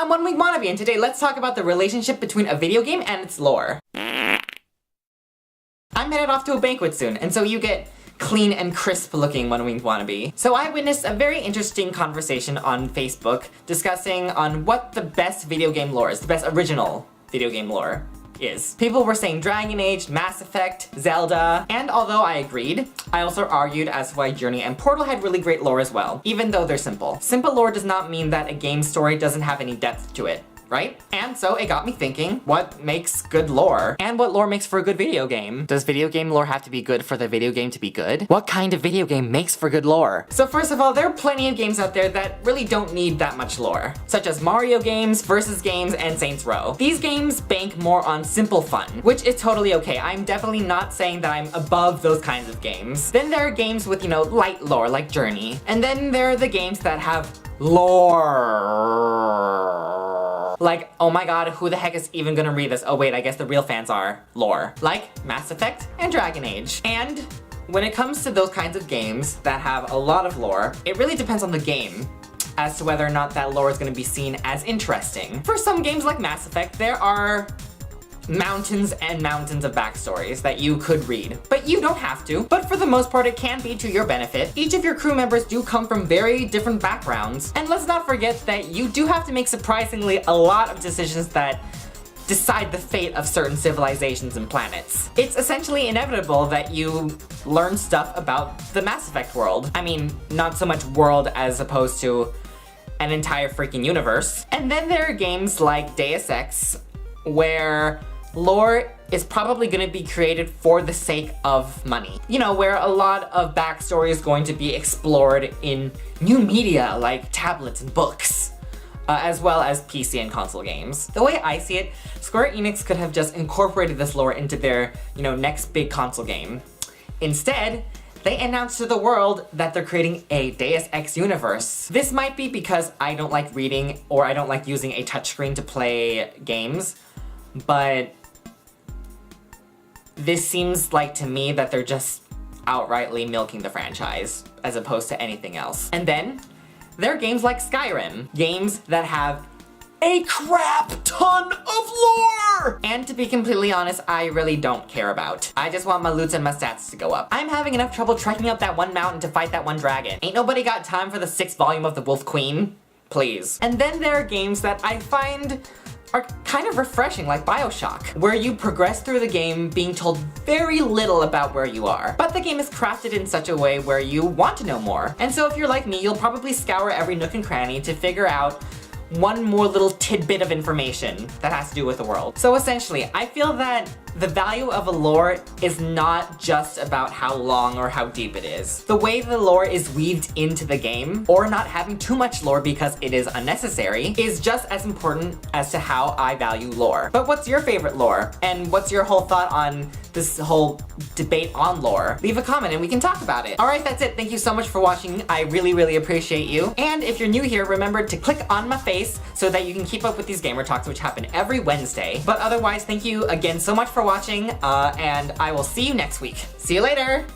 I'm One Week Wannabe, and today let's talk about the relationship between a video game and its lore. I'm headed off to a banquet soon, and so you get clean and crisp looking One Week Wannabe. So I witnessed a very interesting conversation on Facebook discussing on what the best video game lore is, the best original video game lore is. People were saying Dragon Age, Mass Effect, Zelda, and although I agreed, I also argued as to why Journey and Portal had really great lore as well, even though they're simple. Simple lore does not mean that a game story doesn't have any depth to it, right? And so it got me thinking, what makes good lore? And what lore makes for a good video game? Does video game lore have to be good for the video game to be good? What kind of video game makes for good lore? So first of all, there are plenty of games out there that really don't need that much lore, such as Mario games, Versus games, and Saints Row. These games bank more on simple fun, which is totally okay. I'm definitely not saying that I'm above those kinds of games. Then there are games with, light lore, like Journey. And then there are the games that have lore. Like, oh my god, who the heck is even gonna read this? Oh wait, I guess the real fans are lore. Like Mass Effect and Dragon Age. And when it comes to those kinds of games that have a lot of lore, it really depends on the game as to whether or not that lore is gonna be seen as interesting. For some games like Mass Effect, there are mountains and mountains of backstories that you could read. But you don't have to. But for the most part, it can be to your benefit. Each of your crew members do come from very different backgrounds. And let's not forget that you do have to make surprisingly a lot of decisions that decide the fate of certain civilizations and planets. It's essentially inevitable that you learn stuff about the Mass Effect world. I mean, not so much world as opposed to an entire freaking universe. And then there are games like Deus Ex, where lore is probably gonna be created for the sake of money. Where a lot of backstory is going to be explored in new media like tablets and books, as well as PC and console games. The way I see it, Square Enix could have just incorporated this lore into their, next big console game. Instead, they announced to the world that they're creating a Deus Ex universe. This might be because I don't like reading or I don't like using a touchscreen to play games, but this seems like to me that they're just outrightly milking the franchise as opposed to anything else. And then there are games like Skyrim, games that have a crap ton of lore! And to be completely honest, I really don't care about. I just want my loots and my stats to go up. I'm having enough trouble trekking up that one mountain to fight that one dragon. Ain't nobody got time for the 6th volume of the Wolf Queen? Please. And then there are games that I find are kind of refreshing, like BioShock, where you progress through the game being told very little about where you are. But the game is crafted in such a way where you want to know more. And so if you're like me, you'll probably scour every nook and cranny to figure out one more little tidbit of information that has to do with the world. So essentially, I feel that the value of a lore is not just about how long or how deep it is. The way the lore is weaved into the game, or not having too much lore because it is unnecessary, is just as important as to how I value lore. But what's your favorite lore? And what's your whole thought on this whole debate on lore? Leave a comment and we can talk about it. Alright, that's it. Thank you so much for watching. I really, really appreciate you. And if you're new here, remember to click on my face so that you can keep up with these gamer talks, which happen every Wednesday. But otherwise, thank you again so much for watching, and I will see you next week. See you later!